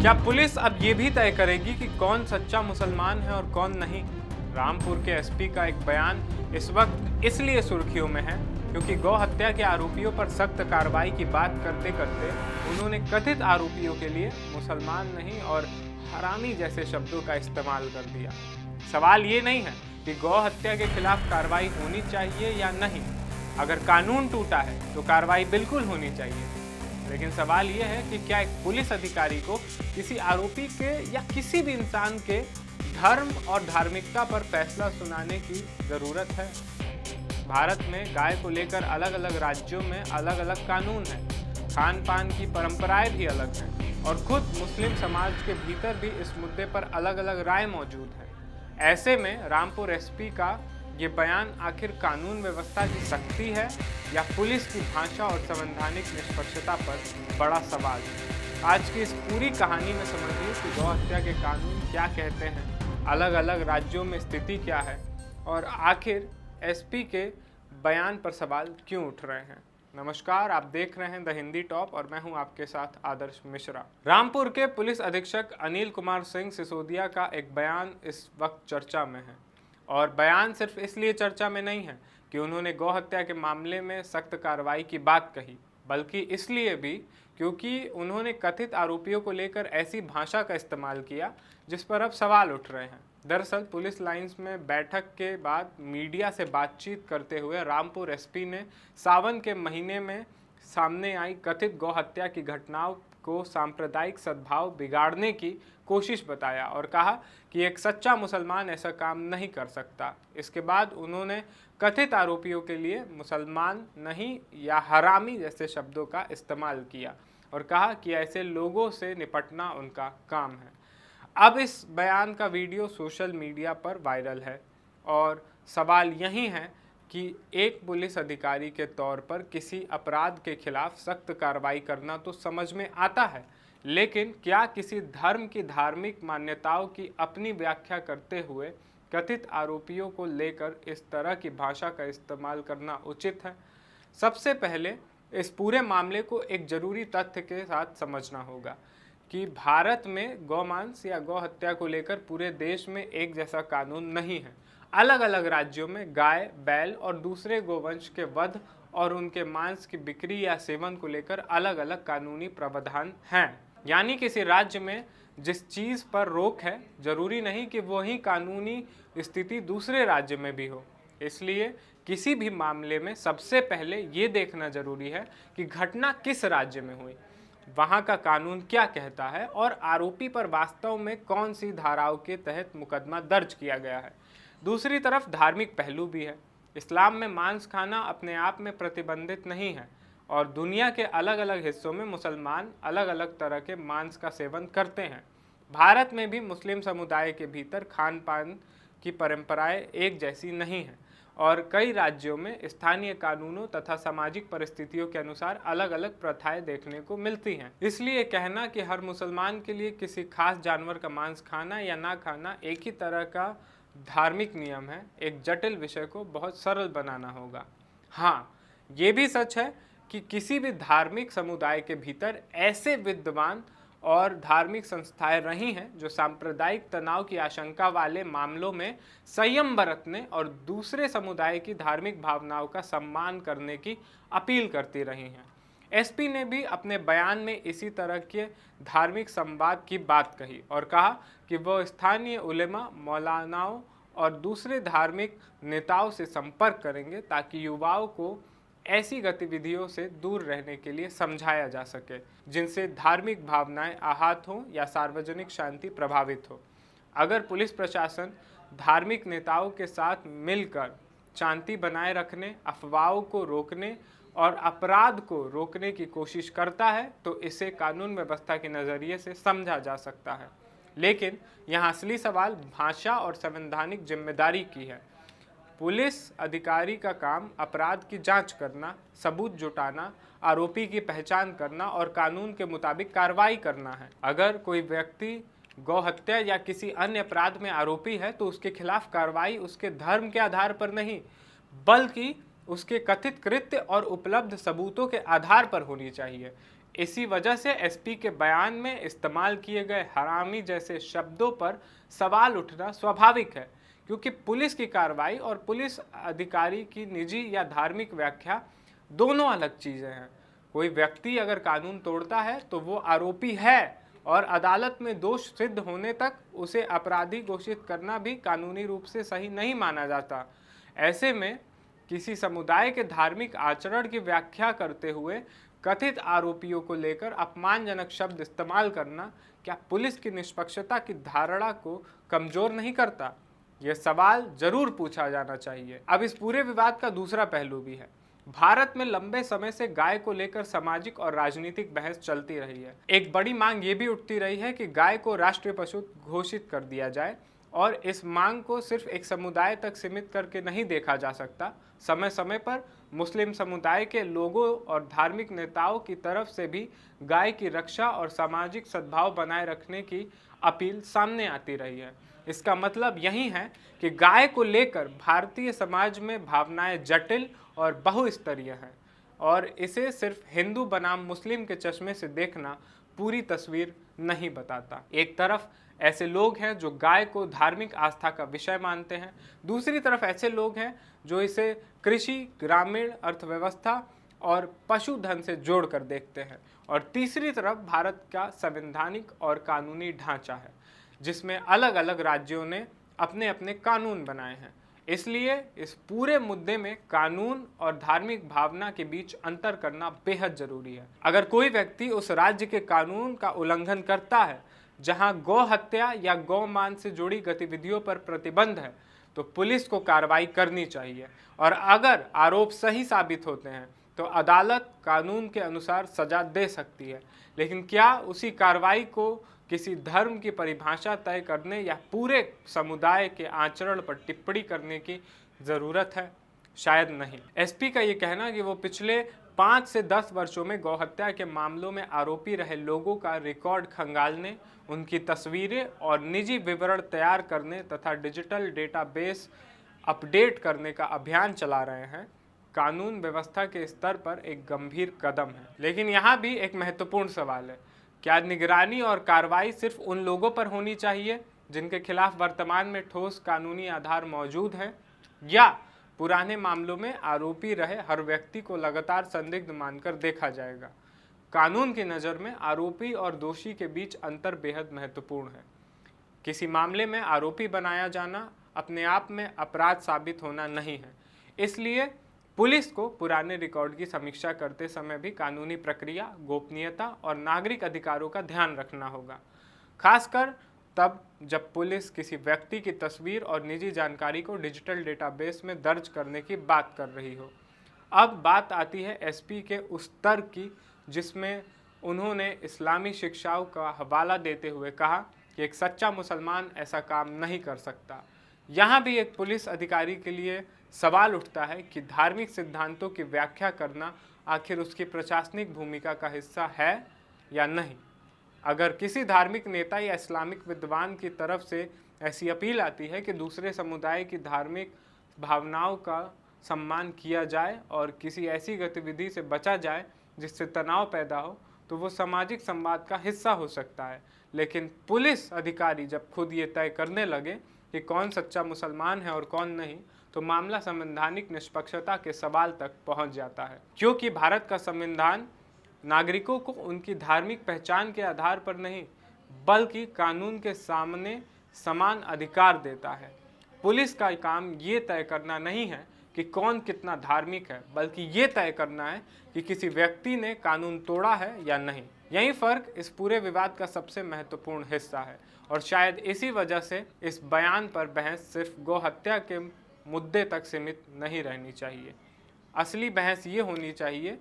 क्या पुलिस अब ये भी तय करेगी कि कौन सच्चा मुसलमान है और कौन नहीं? रामपुर के एसपी का एक बयान इस वक्त इसलिए सुर्खियों में है क्योंकि गौ हत्या के आरोपियों पर सख्त कार्रवाई की बात करते करते उन्होंने कथित आरोपियों के लिए मुसलमान नहीं और हरामी जैसे शब्दों का इस्तेमाल कर दिया। सवाल ये नहीं है कि गौ हत्या के खिलाफ कार्रवाई होनी चाहिए या नहीं। अगर कानून टूटा है तो कार्रवाई बिल्कुल होनी चाहिए, लेकिन सवाल यह है कि क्या एक पुलिस अधिकारी को किसी आरोपी के या किसी भी इंसान के धर्म और धार्मिकता पर फैसला सुनाने की जरूरत है? भारत में गाय को लेकर अलग अलग राज्यों में अलग अलग कानून हैं, खान पान की परंपराएं भी अलग हैं और खुद मुस्लिम समाज के भीतर भी इस मुद्दे पर अलग अलग राय मौजूद है। ऐसे में रामपुर एसपी का ये बयान आखिर कानून व्यवस्था की सख्ती है या पुलिस की भाषा और संवैधानिक निष्पक्षता पर बड़ा सवाल है। आज की इस पूरी कहानी में समझिए कि गौ हत्या के कानून क्या कहते हैं, अलग अलग राज्यों में स्थिति क्या है और आखिर एसपी के बयान पर सवाल क्यों उठ रहे हैं। नमस्कार, आप देख रहे हैं द हिंदी टॉप और मैं हूं आपके साथ आदर्श मिश्रा। रामपुर के पुलिस अधीक्षक अनिल कुमार सिंह सिसोदिया का एक बयान इस वक्त चर्चा में है और बयान सिर्फ इसलिए चर्चा में नहीं है कि उन्होंने गौ हत्या के मामले में सख्त कार्रवाई की बात कही, बल्कि इसलिए भी क्योंकि उन्होंने कथित आरोपियों को लेकर ऐसी भाषा का इस्तेमाल किया जिस पर अब सवाल उठ रहे हैं। दरअसल पुलिस लाइंस में बैठक के बाद मीडिया से बातचीत करते हुए रामपुर एसपी ने सावन के महीने में सामने आई कथित गौ हत्या की घटनाओं को सांप्रदायिक सद्भाव बिगाड़ने की कोशिश बताया और कहा कि एक सच्चा मुसलमान ऐसा काम नहीं कर सकता। इसके बाद उन्होंने कथित आरोपियों के लिए मुसलमान नहीं या हरामी जैसे शब्दों का इस्तेमाल किया और कहा कि ऐसे लोगों से निपटना उनका काम है। अब इस बयान का वीडियो सोशल मीडिया पर वायरल है और सवाल यही है कि एक पुलिस अधिकारी के तौर पर किसी अपराध के खिलाफ सख्त कार्रवाई करना तो समझ में आता है, लेकिन क्या किसी धर्म की धार्मिक मान्यताओं की अपनी व्याख्या करते हुए कथित आरोपियों को लेकर इस तरह की भाषा का इस्तेमाल करना उचित है? सबसे पहले इस पूरे मामले को एक जरूरी तथ्य के साथ समझना होगा कि भारत में गौमांस या गौ हत्या को लेकर पूरे देश में एक जैसा कानून नहीं है। अलग अलग राज्यों में गाय, बैल और दूसरे गोवंश के वध और उनके मांस की बिक्री या सेवन को लेकर अलग अलग कानूनी प्रावधान हैं। यानी किसी राज्य में जिस चीज़ पर रोक है, जरूरी नहीं कि वही कानूनी स्थिति दूसरे राज्य में भी हो। इसलिए किसी भी मामले में सबसे पहले ये देखना जरूरी है कि घटना किस राज्य में हुई, वहाँ का कानून क्या कहता है और आरोपी पर वास्तव में कौन सी धाराओं के तहत मुकदमा दर्ज किया गया है। दूसरी तरफ धार्मिक पहलू भी है। इस्लाम में मांस खाना अपने आप में प्रतिबंधित नहीं है और दुनिया के अलग अलग हिस्सों में मुसलमान अलग अलग तरह के मांस का सेवन करते हैं। भारत में भी मुस्लिम समुदाय के भीतर खान पान की परंपराएं एक जैसी नहीं हैं और कई राज्यों में स्थानीय कानूनों तथा सामाजिक परिस्थितियों के अनुसार अलग अलग प्रथाएं देखने को मिलती हैं। इसलिए कहना कि हर मुसलमान के लिए किसी खास जानवर का मांस खाना या ना खाना एक ही तरह का धार्मिक नियम है, एक जटिल विषय को बहुत सरल बनाना होगा। हाँ, ये भी सच है कि किसी भी धार्मिक समुदाय के भीतर ऐसे विद्वान और धार्मिक संस्थाएं रही हैं जो सांप्रदायिक तनाव की आशंका वाले मामलों में संयम बरतने और दूसरे समुदाय की धार्मिक भावनाओं का सम्मान करने की अपील करती रही हैं। एसपी ने भी अपने बयान में इसी तरह के धार्मिक संवाद की बात कही और कहा कि वह स्थानीय उलेमा, मौलानाओं और दूसरे धार्मिक नेताओं से संपर्क करेंगे ताकि युवाओं को ऐसी गतिविधियों से दूर रहने के लिए समझाया जा सके जिनसे धार्मिक भावनाएं आहत हों या सार्वजनिक शांति प्रभावित हो। अगर पुलिस प्रशासन धार्मिक नेताओं के साथ मिलकर शांति बनाए रखने, अफवाहों को रोकने और अपराध को रोकने की कोशिश करता है तो इसे कानून व्यवस्था के नज़रिए से समझा जा सकता है। लेकिन यहाँ असली सवाल भाषा और संवैधानिक जिम्मेदारी की है। पुलिस अधिकारी का काम अपराध की जांच करना, सबूत जुटाना, आरोपी की पहचान करना और कानून के मुताबिक कार्रवाई करना है। अगर कोई व्यक्ति गौ हत्या या किसी अन्य अपराध में आरोपी है तो उसके खिलाफ कार्रवाई उसके धर्म के आधार पर नहीं, बल्कि उसके कथित कृत्य और उपलब्ध सबूतों के आधार पर होनी चाहिए। इसी वजह से एसपी के बयान में इस्तेमाल किए गए हरामी जैसे शब्दों पर सवाल उठना स्वाभाविक है, क्योंकि पुलिस की कार्रवाई और पुलिस अधिकारी की निजी या धार्मिक व्याख्या दोनों अलग चीजें हैं। कोई व्यक्ति अगर कानून तोड़ता है तो वो आरोपी है और अदालत में दोष सिद्ध होने तक उसे अपराधी घोषित करना भी कानूनी रूप से सही नहीं माना जाता। ऐसे में किसी समुदाय के धार्मिक आचरण की व्याख्या करते हुए कथित आरोपियों को लेकर अपमानजनक शब्द इस्तेमाल करना क्या पुलिस की निष्पक्षता की धारणा को कमजोर नहीं करता? यह सवाल जरूर पूछा जाना चाहिए। अब इस पूरे विवाद का दूसरा पहलू भी है। भारत में लंबे समय से गाय को लेकर सामाजिक और राजनीतिक बहस चलती रही है। एक बड़ी मांग ये भी उठती रही है कि गाय को राष्ट्रीय पशु घोषित कर दिया जाए, और इस मांग को सिर्फ एक समुदाय तक सीमित करके नहीं देखा जा सकता। समय समय पर मुस्लिम समुदाय के लोगों और धार्मिक नेताओं की तरफ से भी गाय की रक्षा और सामाजिक सद्भाव बनाए रखने की अपील सामने आती रही है। इसका मतलब यही है कि गाय को लेकर भारतीय समाज में भावनाएं जटिल और बहुस्तरीय हैं, और इसे सिर्फ हिंदू बनाम मुस्लिम के चश्मे से देखना पूरी तस्वीर नहीं बताता। एक तरफ ऐसे लोग हैं जो गाय को धार्मिक आस्था का विषय मानते हैं, दूसरी तरफ ऐसे लोग हैं जो इसे कृषि, ग्रामीण अर्थव्यवस्था और पशुधन से जोड़कर देखते हैं, और तीसरी तरफ भारत का संवैधानिक और कानूनी ढांचा है जिसमें अलग अलग राज्यों ने अपने अपने कानून बनाए हैं। इसलिए इस पूरे मुद्दे में कानून और धार्मिक भावना के बीच अंतर करना बेहद जरूरी है। अगर कोई व्यक्ति उस राज्य के कानून का उल्लंघन करता है जहां गौ हत्या या गौ मांस से जुड़ी गतिविधियों पर प्रतिबंध है, तो पुलिस को कार्रवाई करनी चाहिए, और अगर आरोप सही साबित होते हैं तो अदालत कानून के अनुसार सजा दे सकती है। लेकिन क्या उसी कार्रवाई को किसी धर्म की परिभाषा तय करने या पूरे समुदाय के आचरण पर टिप्पणी करने की जरूरत है? शायद नहीं। एसपी का ये कहना कि वो पिछले 5 से 10 वर्षों में गौहत्या के मामलों में आरोपी रहे लोगों का रिकॉर्ड खंगालने, उनकी तस्वीरें और निजी विवरण तैयार करने तथा डिजिटल डेटाबेस अपडेट करने का अभियान चला रहे हैं, कानून व्यवस्था के स्तर पर एक गंभीर कदम है। लेकिन यहाँ भी एक महत्वपूर्ण सवाल है, क्या निगरानी और कार्रवाई सिर्फ उन लोगों पर होनी चाहिए जिनके खिलाफ वर्तमान में ठोस कानूनी आधार मौजूद है, या पुराने मामलों में आरोपी रहे हर व्यक्ति को लगातार संदिग्ध मानकर देखा जाएगा? कानून की नज़र में आरोपी और दोषी के बीच अंतर बेहद महत्वपूर्ण है। किसी मामले में आरोपी बनाया जाना अपने आप में अपराध साबित होना नहीं है। इसलिए पुलिस को पुराने रिकॉर्ड की समीक्षा करते समय भी कानूनी प्रक्रिया, गोपनीयता और नागरिक अधिकारों का ध्यान रखना होगा, खासकर तब जब पुलिस किसी व्यक्ति की तस्वीर और निजी जानकारी को डिजिटल डेटाबेस में दर्ज करने की बात कर रही हो। अब बात आती है एसपी के उस तर्क की जिसमें उन्होंने इस्लामी शिक्षाओं का हवाला देते हुए कहा कि एक सच्चा मुसलमान ऐसा काम नहीं कर सकता। यहाँ भी एक पुलिस अधिकारी के लिए सवाल उठता है कि धार्मिक सिद्धांतों की व्याख्या करना आखिर उसकी प्रशासनिक भूमिका का हिस्सा है या नहीं। अगर किसी धार्मिक नेता या इस्लामिक विद्वान की तरफ से ऐसी अपील आती है कि दूसरे समुदाय की धार्मिक भावनाओं का सम्मान किया जाए और किसी ऐसी गतिविधि से बचा जाए जिससे तनाव पैदा हो, तो वो सामाजिक संवाद का हिस्सा हो सकता है। लेकिन पुलिस अधिकारी जब खुद ये तय करने लगे कि कौन सच्चा मुसलमान है और कौन नहीं, तो मामला संवैधानिक निष्पक्षता के सवाल तक पहुंच जाता है, क्योंकि भारत का संविधान नागरिकों को उनकी धार्मिक पहचान के आधार पर नहीं बल्कि कानून के सामने समान अधिकार देता है। पुलिस का काम ये तय करना नहीं है कि कौन कितना धार्मिक है, बल्कि ये तय करना है कि किसी व्यक्ति ने कानून तोड़ा है या नहीं। यही फर्क इस पूरे विवाद का सबसे महत्वपूर्ण हिस्सा है, और शायद इसी वजह से इस बयान पर बहस सिर्फ गौ हत्या के मुद्दे तक सीमित नहीं रहनी चाहिए। असली बहस ये होनी चाहिए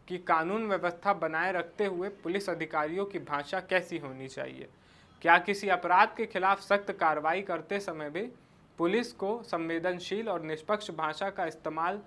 कि कानून व्यवस्था बनाए रखते हुए पुलिस अधिकारियों की भाषा कैसी होनी चाहिए। क्या किसी अपराध के खिलाफ सख्त कार्रवाई करते समय भी पुलिस को संवेदनशील और निष्पक्ष भाषा का इस्तेमाल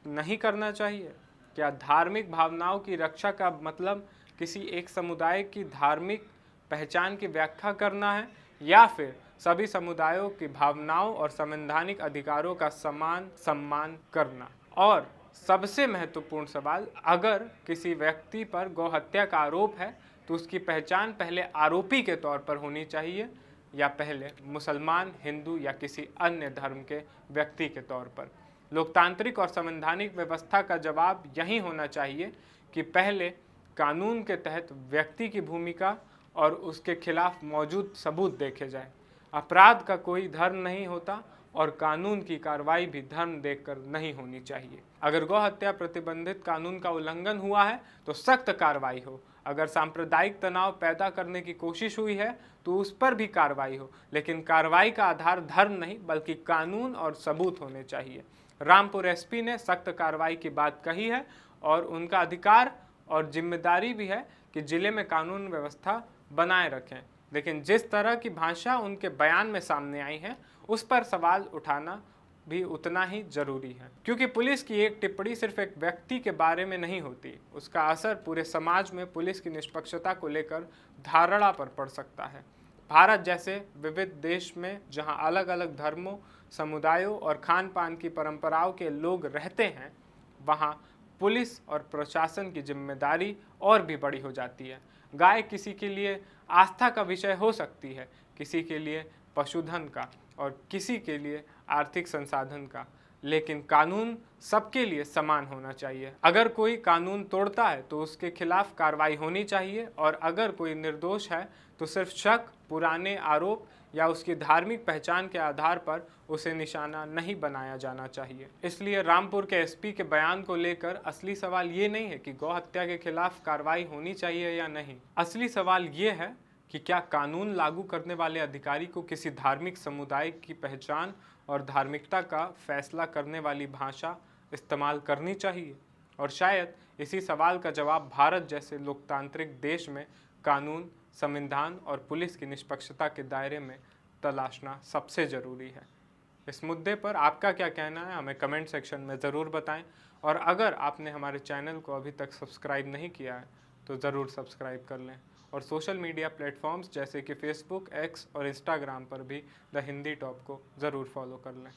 नहीं करना चाहिए? क्या धार्मिक भावनाओं की रक्षा का मतलब किसी एक समुदाय की धार्मिक पहचान की व्याख्या करना है, या फिर सभी समुदायों की भावनाओं और संवैधानिक अधिकारों का समान सम्मान करना? और सबसे महत्वपूर्ण सवाल, अगर किसी व्यक्ति पर गौ हत्या का आरोप है तो उसकी पहचान पहले आरोपी के तौर पर होनी चाहिए या पहले मुसलमान, हिंदू या किसी अन्य धर्म के व्यक्ति के तौर पर। लोकतांत्रिक और संवैधानिक व्यवस्था का जवाब यही होना चाहिए कि पहले कानून के तहत व्यक्ति की भूमिका और उसके खिलाफ मौजूद सबूत देखे जाए। अपराध का कोई धर्म नहीं होता और कानून की कार्रवाई भी धर्म देखकर नहीं होनी चाहिए। अगर गौ हत्या प्रतिबंधित कानून का उल्लंघन हुआ है तो सख्त कार्रवाई हो। अगर सांप्रदायिक तनाव पैदा करने की कोशिश हुई है तो उस पर भी कार्रवाई हो, लेकिन कार्रवाई का आधार धर्म नहीं बल्कि कानून और सबूत होने चाहिए। रामपुर एसपी ने सख्त कार्रवाई की बात कही है और उनका अधिकार और जिम्मेदारी भी है कि जिले में कानून व्यवस्था बनाए रखें, लेकिन जिस तरह की भाषा उनके बयान में सामने आई है उस पर सवाल उठाना भी उतना ही जरूरी है, क्योंकि पुलिस की एक टिप्पणी सिर्फ एक व्यक्ति के बारे में नहीं होती, उसका असर पूरे समाज में पुलिस की निष्पक्षता को लेकर धारणा पर पड़ सकता है। भारत जैसे विविध देश में जहां अलग अलग धर्मों, समुदायों और खान पान की परंपराओं के लोग रहते हैं, वहां पुलिस और प्रशासन की जिम्मेदारी और भी बड़ी हो जाती है। गाय किसी के लिए आस्था का विषय हो सकती है, किसी के लिए पशुधन का और किसी के लिए आर्थिक संसाधन का, लेकिन कानून सबके लिए समान होना चाहिए। अगर कोई कानून तोड़ता है तो उसके खिलाफ कार्रवाई होनी चाहिए और अगर कोई निर्दोष है तो सिर्फ शक, पुराने आरोप या उसकी धार्मिक पहचान के आधार पर उसे निशाना नहीं बनाया जाना चाहिए। इसलिए रामपुर के एसपी के बयान को लेकर असली सवाल ये नहीं है कि गौ हत्या के खिलाफ कार्रवाई होनी चाहिए या नहीं। असली सवाल ये है कि क्या कानून लागू करने वाले अधिकारी को किसी धार्मिक समुदाय की पहचान और धार्मिकता का फैसला करने वाली भाषा इस्तेमाल करनी चाहिए। और शायद इसी सवाल का जवाब भारत जैसे लोकतांत्रिक देश में कानून, संविधान और पुलिस की निष्पक्षता के दायरे में तलाशना सबसे ज़रूरी है। इस मुद्दे पर आपका क्या कहना है हमें कमेंट सेक्शन में ज़रूर बताएं, और अगर आपने हमारे चैनल को अभी तक सब्सक्राइब नहीं किया है तो ज़रूर सब्सक्राइब कर लें, और सोशल मीडिया प्लेटफॉर्म्स जैसे कि फेसबुक, एक्स और इंस्टाग्राम पर भी द हिंदी टॉप को ज़रूर फॉलो कर लें।